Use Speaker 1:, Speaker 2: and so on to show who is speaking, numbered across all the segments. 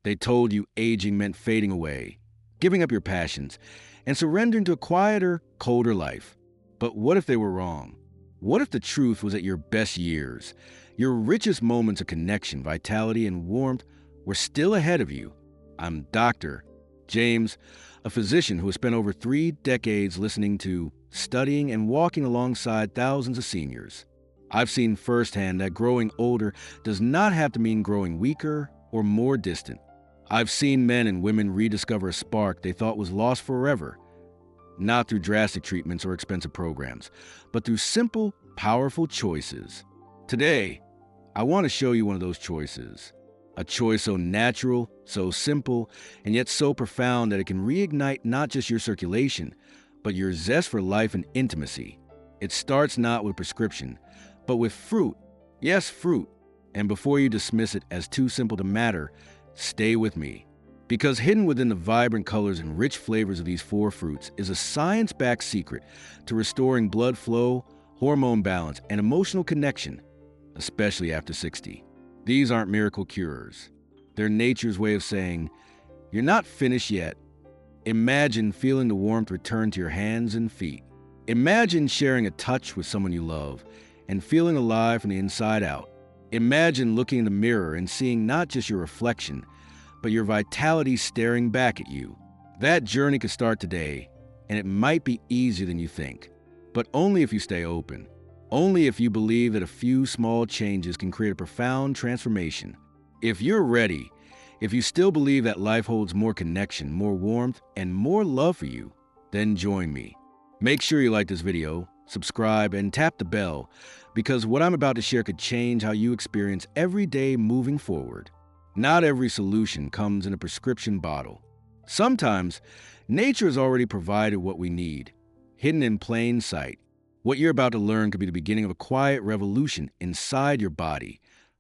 Speaker 1: They told you aging meant fading away, giving up your passions, and surrendering to a quieter, colder life. But what if they were wrong? What if the truth was that your best years, your richest moments of connection, vitality, and warmth were still ahead of you? I'm Dr. James, a physician who has spent over 3 decades listening to, studying, and walking alongside thousands of seniors. I've seen firsthand that growing older does not have to mean growing weaker or more distant. I've seen men and women rediscover a spark they thought was lost forever, not through drastic treatments or expensive programs, but through simple, powerful choices. Today, I want to show you one of those choices. A choice so natural, so simple, and yet so profound that it can reignite not just your circulation, but your zest for life and intimacy. It starts not with prescription, but with fruit. Yes, fruit. And before you dismiss it as too simple to matter, stay with me. Because hidden within the vibrant colors and rich flavors of these 4 fruits is a science-backed secret to restoring blood flow, hormone balance, and emotional connection, especially after 60. These aren't miracle cures. They're nature's way of saying, you're not finished yet. Imagine feeling the warmth return to your hands and feet. Imagine sharing a touch with someone you love and feeling alive from the inside out. Imagine looking in the mirror and seeing not just your reflection, but your vitality staring back at you. That journey could start today, and it might be easier than you think, but only if you stay open. Only if you believe that a few small changes can create a profound transformation. If you're ready, if you still believe that life holds more connection, more warmth, and more love for you, then join me. Make sure you like this video, subscribe, and tap the bell, because what I'm about to share could change how you experience every day moving forward. Not every solution comes in a prescription bottle. Sometimes, nature has already provided what we need, hidden in plain sight. What you're about to learn could be the beginning of a quiet revolution inside your body.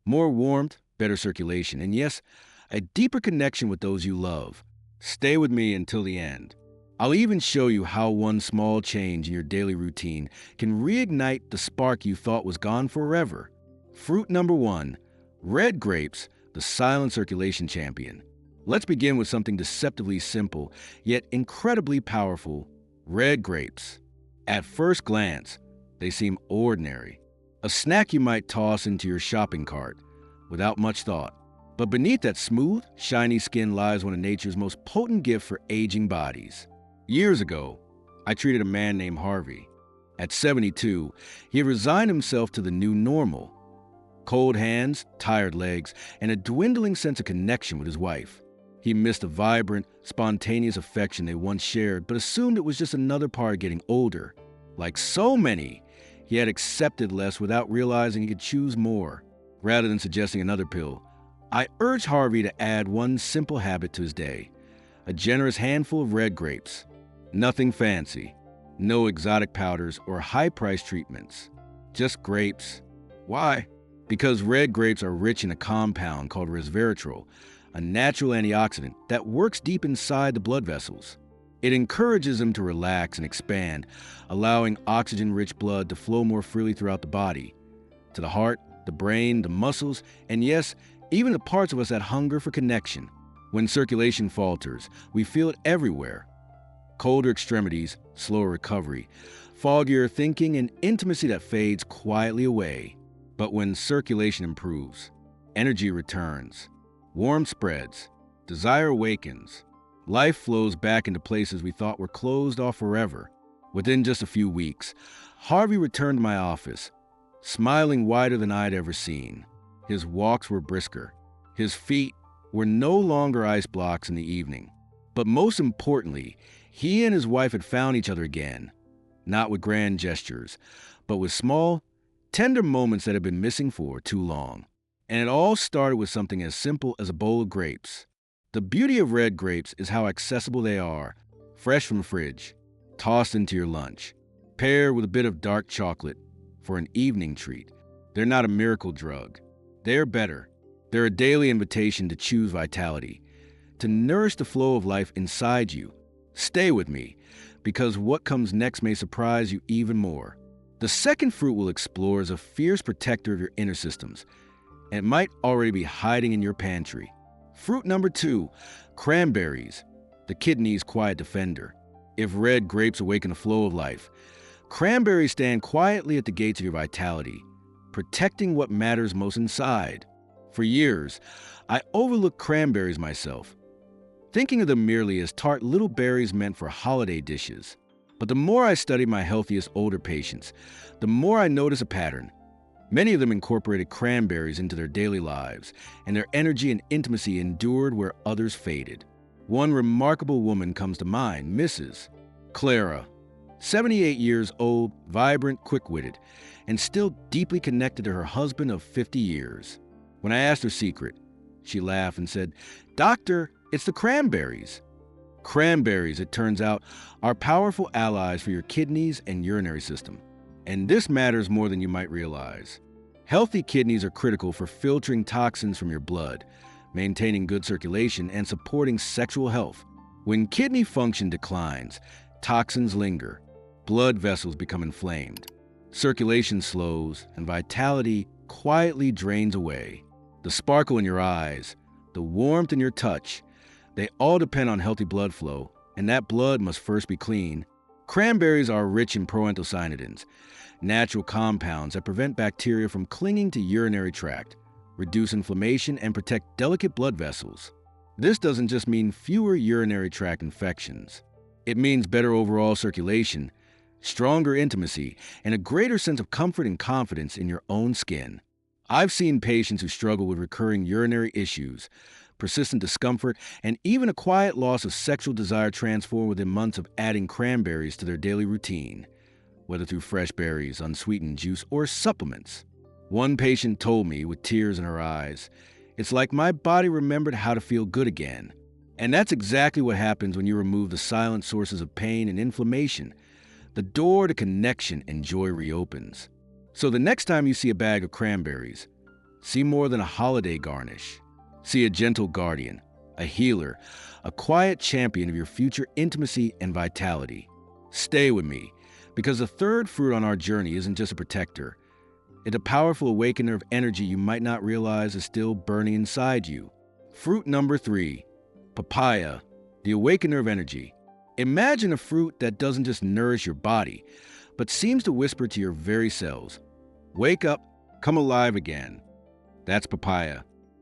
Speaker 1: More warmth, better circulation, and yes, a deeper connection with those you love. Stay with me until the end. I'll even show you how one small change in your daily routine can reignite the spark you thought was gone forever. Fruit number 1, red grapes, the silent circulation champion. Let's begin with something deceptively simple, yet incredibly powerful: red grapes. At first glance, they seem ordinary. A snack you might toss into your shopping cart without much thought. But beneath that smooth, shiny skin lies one of nature's most potent gifts for aging bodies. Years ago, I treated a man named Harvey. At 72, he had resigned himself to the new normal. Cold hands, tired legs, and a dwindling sense of connection with his wife. He missed the vibrant, spontaneous affection they once shared, but assumed it was just another part of getting older. Like so many, he had accepted less without realizing he could choose more. Rather than suggesting another pill, I urged Harvey to add one simple habit to his day: a generous handful of red grapes. Nothing fancy, no exotic powders or high-priced treatments. Just grapes. Why? Because red grapes are rich in a compound called resveratrol, a natural antioxidant that works deep inside the blood vessels. It encourages them to relax and expand, allowing oxygen-rich blood to flow more freely throughout the body, to the heart, the brain, the muscles, and yes, even the parts of us that hunger for connection. When circulation falters, we feel it everywhere. Colder extremities, slower recovery, foggier thinking, and intimacy that fades quietly away. But when circulation improves, energy returns, warmth spreads, desire awakens, life flows back into places we thought were closed off forever. Within just a few weeks, Harvey returned to my office, smiling wider than I'd ever seen. His walks were brisker. His feet were no longer ice blocks in the evening. But most importantly, he and his wife had found each other again, not with grand gestures, but with small, tender moments that had been missing for too long. And it all started with something as simple as a bowl of grapes. The beauty of red grapes is how accessible they are, fresh from the fridge, tossed into your lunch, paired with a bit of dark chocolate for an evening treat. They're not a miracle drug. They're better. They're a daily invitation to choose vitality, to nourish the flow of life inside you. Stay with me, because what comes next may surprise you even more. The second fruit we'll explore is a fierce protector of your inner systems, and it might already be hiding in your pantry. Fruit number 2, cranberries, the kidney's quiet defender. If red grapes awaken the flow of life, cranberries stand quietly at the gates of your vitality, protecting what matters most inside. For years, I overlooked cranberries myself, thinking of them merely as tart little berries meant for holiday dishes. But the more I studied my healthiest older patients, the more I noticed a pattern. Many of them incorporated cranberries into their daily lives, and their energy and intimacy endured where others faded. One remarkable woman comes to mind, Mrs. Clara, 78 years old, vibrant, quick-witted, and still deeply connected to her husband of 50 years. When I asked her secret, she laughed and said, "Doctor, it's the cranberries." Cranberries, it turns out, are powerful allies for your kidneys and urinary system. And this matters more than you might realize. Healthy kidneys are critical for filtering toxins from your blood, maintaining good circulation, and supporting sexual health. When kidney function declines, toxins linger, blood vessels become inflamed, circulation slows, and vitality quietly drains away. The sparkle in your eyes, the warmth in your touch, they all depend on healthy blood flow, and that blood must first be clean. Cranberries are rich in proanthocyanidins, natural compounds that prevent bacteria from clinging to urinary tract, reduce inflammation, and protect delicate blood vessels. This doesn't just mean fewer urinary tract infections. It means better overall circulation, stronger intimacy, and a greater sense of comfort and confidence in your own skin. I've seen patients who struggle with recurring urinary issues, persistent discomfort, and even a quiet loss of sexual desire transform within months of adding cranberries to their daily routine, whether through fresh berries, unsweetened juice, or supplements. One patient told me with tears in her eyes, "It's like my body remembered how to feel good again." And that's exactly what happens when you remove the silent sources of pain and inflammation. The door to connection and joy reopens. So the next time you see a bag of cranberries, see more than a holiday garnish. See a gentle guardian, a healer, a quiet champion of your future intimacy and vitality. Stay with me, because the third fruit on our journey isn't just a protector. It's a powerful awakener of energy you might not realize is still burning inside you. Fruit number 3, papaya, the awakener of energy. Imagine a fruit that doesn't just nourish your body, but seems to whisper to your very cells, "Wake up, come alive again." That's papaya.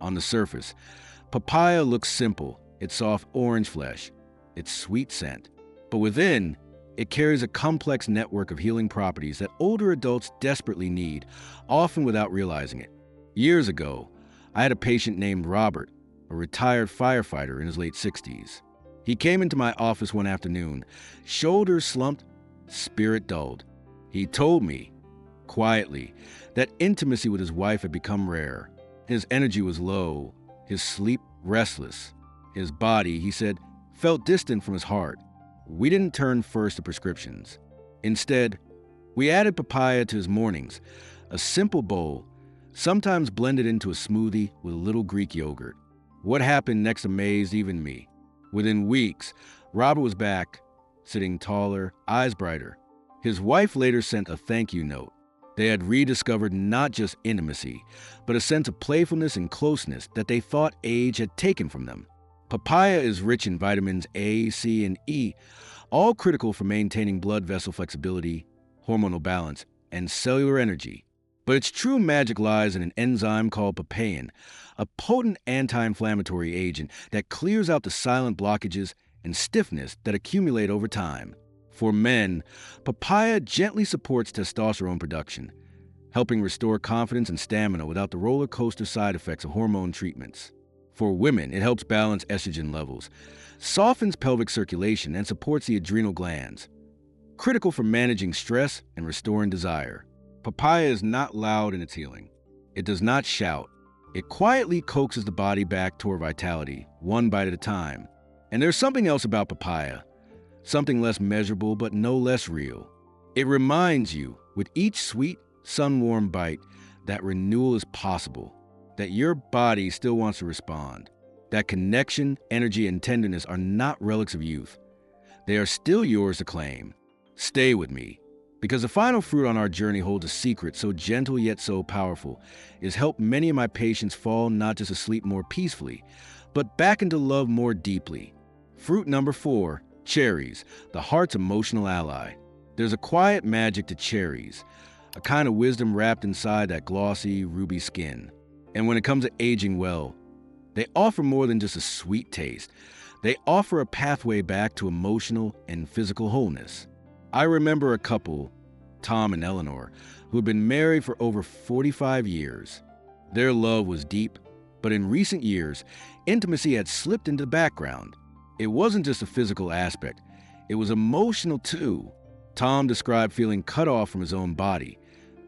Speaker 1: On the surface, papaya looks simple, its soft orange flesh, its sweet scent. But within, it carries a complex network of healing properties that older adults desperately need, often without realizing it. Years ago, I had a patient named Robert, a retired firefighter in his late 60s. He came into my office one afternoon, shoulders slumped, spirit dulled. He told me, quietly, that intimacy with his wife had become rare. His energy was low, his sleep restless. His body, he said, felt distant from his heart. We didn't turn first to prescriptions. Instead, we added papaya to his mornings, a simple bowl, sometimes blended into a smoothie with a little Greek yogurt. What happened next amazed even me. Within weeks, Robert was back, sitting taller, eyes brighter. His wife later sent a thank you note. They had rediscovered not just intimacy, but a sense of playfulness and closeness that they thought age had taken from them. Papaya is rich in vitamins A, C, and E, all critical for maintaining blood vessel flexibility, hormonal balance, and cellular energy. But its true magic lies in an enzyme called papain, a potent anti-inflammatory agent that clears out the silent blockages and stiffness that accumulate over time. For men, papaya gently supports testosterone production, helping restore confidence and stamina without the roller coaster side effects of hormone treatments. For women, it helps balance estrogen levels, softens pelvic circulation, and supports the adrenal glands, critical for managing stress and restoring desire. Papaya is not loud in its healing. It does not shout. It quietly coaxes the body back toward vitality, one bite at a time. And there's something else about papaya, something less measurable but no less real. It reminds you, with each sweet, sun-warmed bite, that renewal is possible, that your body still wants to respond, that connection, energy, and tenderness are not relics of youth. They are still yours to claim. Stay with me, because the final fruit on our journey holds a secret so gentle yet so powerful. It has helped many of my patients fall not just asleep more peacefully, but back into love more deeply. Fruit number 4, cherries, the heart's emotional ally. There's a quiet magic to cherries, a kind of wisdom wrapped inside that glossy, ruby skin. And when it comes to aging well, they offer more than just a sweet taste. They offer a pathway back to emotional and physical wholeness. I remember a couple, Tom and Eleanor, who had been married for over 45 years. Their love was deep, but in recent years, intimacy had slipped into the background. It wasn't just a physical aspect, it was emotional too. Tom described feeling cut off from his own body,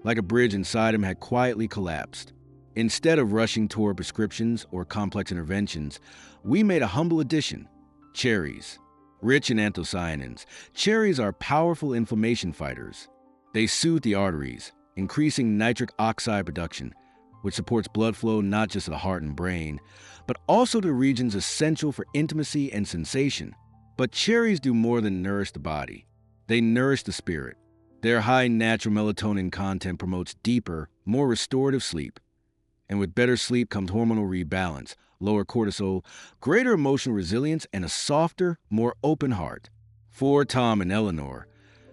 Speaker 1: like a bridge inside him had quietly collapsed. Instead of rushing toward prescriptions or complex interventions, we made a humble addition, cherries. Rich in anthocyanins, cherries are powerful inflammation fighters. They soothe the arteries, increasing nitric oxide production, which supports blood flow not just to the heart and brain, but also to regions essential for intimacy and sensation. But cherries do more than nourish the body. They nourish the spirit. Their high natural melatonin content promotes deeper, more restorative sleep. And with better sleep comes hormonal rebalance, lower cortisol, greater emotional resilience, and a softer, more open heart. For Tom and Eleanor,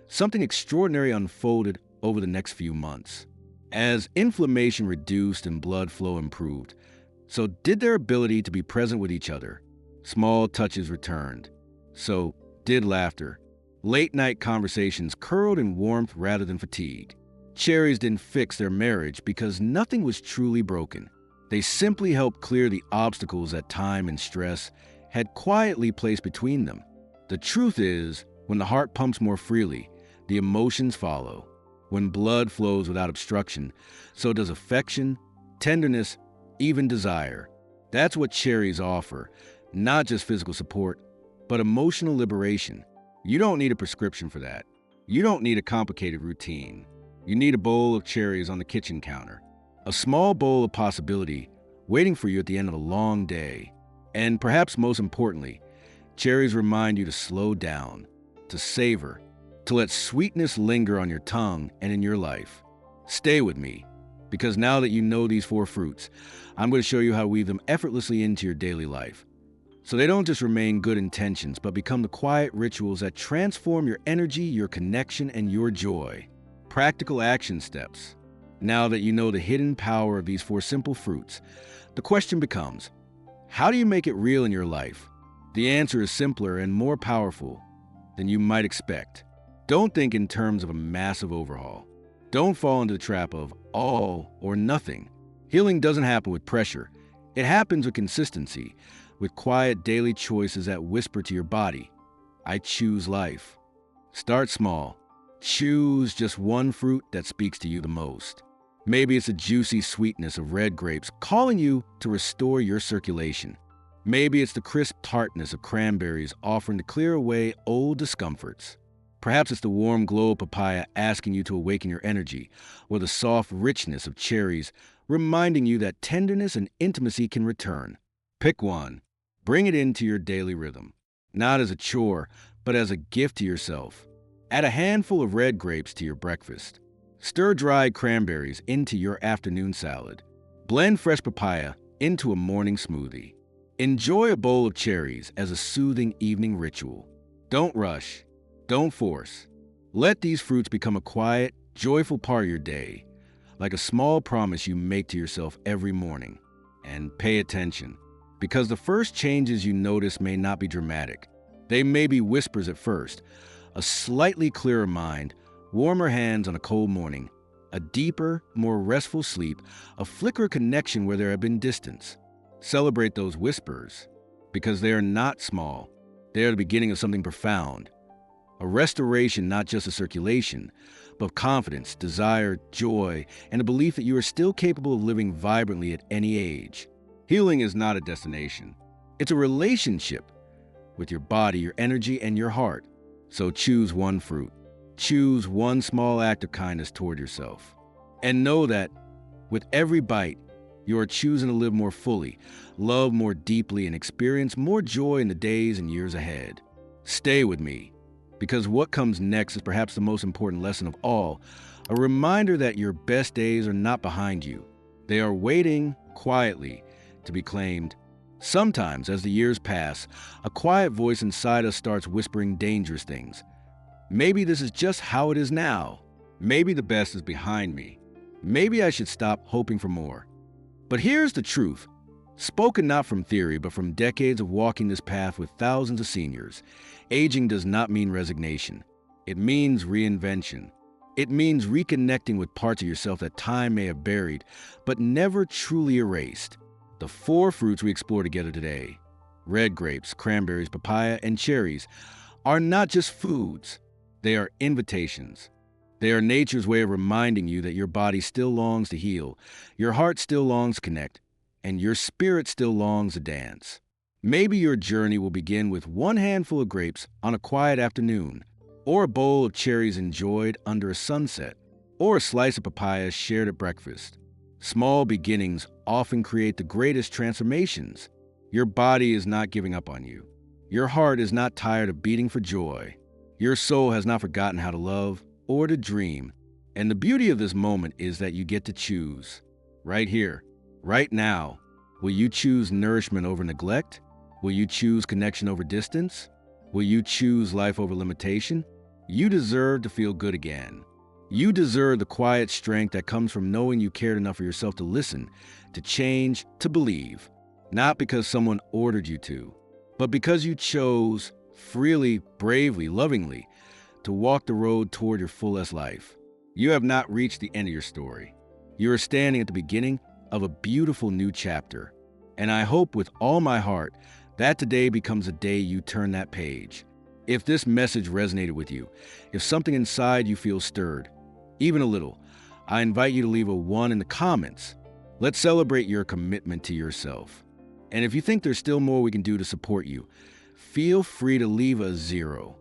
Speaker 1: something extraordinary unfolded over the next few months. As inflammation reduced and blood flow improved, so did their ability to be present with each other. Small touches returned. So did laughter. Late-night conversations curled in warmth rather than fatigue. Cherries didn't fix their marriage because nothing was truly broken. They simply helped clear the obstacles that time and stress had quietly placed between them. The truth is, when the heart pumps more freely, the emotions follow. When blood flows without obstruction, so does affection, tenderness, even desire. That's what cherries offer, not just physical support, but emotional liberation. You don't need a prescription for that. You don't need a complicated routine. You need a bowl of cherries on the kitchen counter. A small bowl of possibility waiting for you at the end of a long day. And perhaps most importantly, cherries remind you to slow down, to savor, to let sweetness linger on your tongue and in your life. Stay with me, because now that you know these 4 fruits, I'm going to show you how to weave them effortlessly into your daily life. So they don't just remain good intentions, but become the quiet rituals that transform your energy, your connection, and your joy. Practical action steps. Now that you know the hidden power of these 4 simple fruits, the question becomes, how do you make it real in your life? The answer is simpler and more powerful than you might expect. Don't think in terms of a massive overhaul. Don't fall into the trap of all or nothing. Healing doesn't happen with pressure. It happens with consistency, with quiet daily choices that whisper to your body, I choose life. Start small. Choose just one fruit that speaks to you the most. Maybe it's the juicy sweetness of red grapes calling you to restore your circulation. Maybe it's the crisp tartness of cranberries offering to clear away old discomforts. Perhaps it's the warm glow of papaya asking you to awaken your energy, or the soft richness of cherries reminding you that tenderness and intimacy can return. Pick one. Bring it into your daily rhythm, not as a chore, but as a gift to yourself. Add a handful of red grapes to your breakfast. Stir dried cranberries into your afternoon salad. Blend fresh papaya into a morning smoothie. Enjoy a bowl of cherries as a soothing evening ritual. Don't rush. Don't force. Let these fruits become a quiet, joyful part of your day, like a small promise you make to yourself every morning. And pay attention, because the first changes you notice may not be dramatic. They may be whispers at first, a slightly clearer mind, warmer hands on a cold morning, a deeper, more restful sleep, a flicker of connection where there have been distance. Celebrate those whispers, because they are not small. They are the beginning of something profound. A restoration not just of circulation, but of confidence, desire, joy, and a belief that you are still capable of living vibrantly at any age. Healing is not a destination. It's a relationship with your body, your energy, and your heart. So choose one fruit. Choose one small act of kindness toward yourself. And know that with every bite, you are choosing to live more fully, love more deeply, and experience more joy in the days and years ahead. Stay with me, because what comes next is perhaps the most important lesson of all, a reminder that your best days are not behind you. They are waiting quietly to be claimed Sometimes, as the years pass, a quiet voice inside us starts whispering dangerous things. Maybe this is just how it is now. Maybe the best is behind me. Maybe I should stop hoping for more. But here's the truth. Spoken not from theory, but from decades of walking this path with thousands of seniors, aging does not mean resignation. It means reinvention. It means reconnecting with parts of yourself that time may have buried, but never truly erased. The 4 fruits we explore together today, red grapes, cranberries, papaya, and cherries, are not just foods. They are invitations. They are nature's way of reminding you that your body still longs to heal, your heart still longs to connect, and your spirit still longs to dance. Maybe your journey will begin with one handful of grapes on a quiet afternoon, or a bowl of cherries enjoyed under a sunset, or a slice of papaya shared at breakfast. Small beginnings often create the greatest transformations. Your body is not giving up on you. Your heart is not tired of beating for joy. Your soul has not forgotten how to love or to dream. And the beauty of this moment is that you get to choose. Right here, right now. Will you choose nourishment over neglect? Will you choose connection over distance? Will you choose life over limitation? You deserve to feel good again. You deserve the quiet strength that comes from knowing you cared enough for yourself to listen, to change, to believe. Not because someone ordered you to, but because you chose freely, bravely, lovingly to walk the road toward your fullest life. You have not reached the end of your story. You are standing at the beginning of a beautiful new chapter. And I hope with all my heart that today becomes a day you turn that page. If this message resonated with you, if something inside you feels stirred, even a little, I invite you to leave a 1 in the comments. Let's celebrate your commitment to yourself. And if you think there's still more we can do to support you, feel free to leave a 0.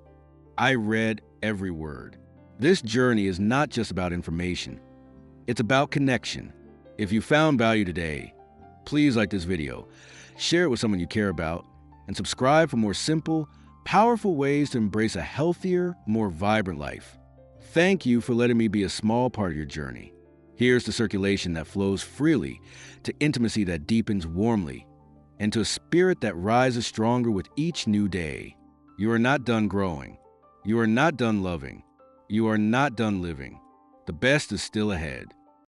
Speaker 1: I read every word. This journey is not just about information. It's about connection. If you found value today, please like this video, share it with someone you care about, and subscribe for more simple, powerful ways to embrace a healthier, more vibrant life. Thank you for letting me be a small part of your journey. Here's to circulation that flows freely, to intimacy that deepens warmly, and to a spirit that rises stronger with each new day. You are not done growing. You are not done loving. You are not done living. The best is still ahead.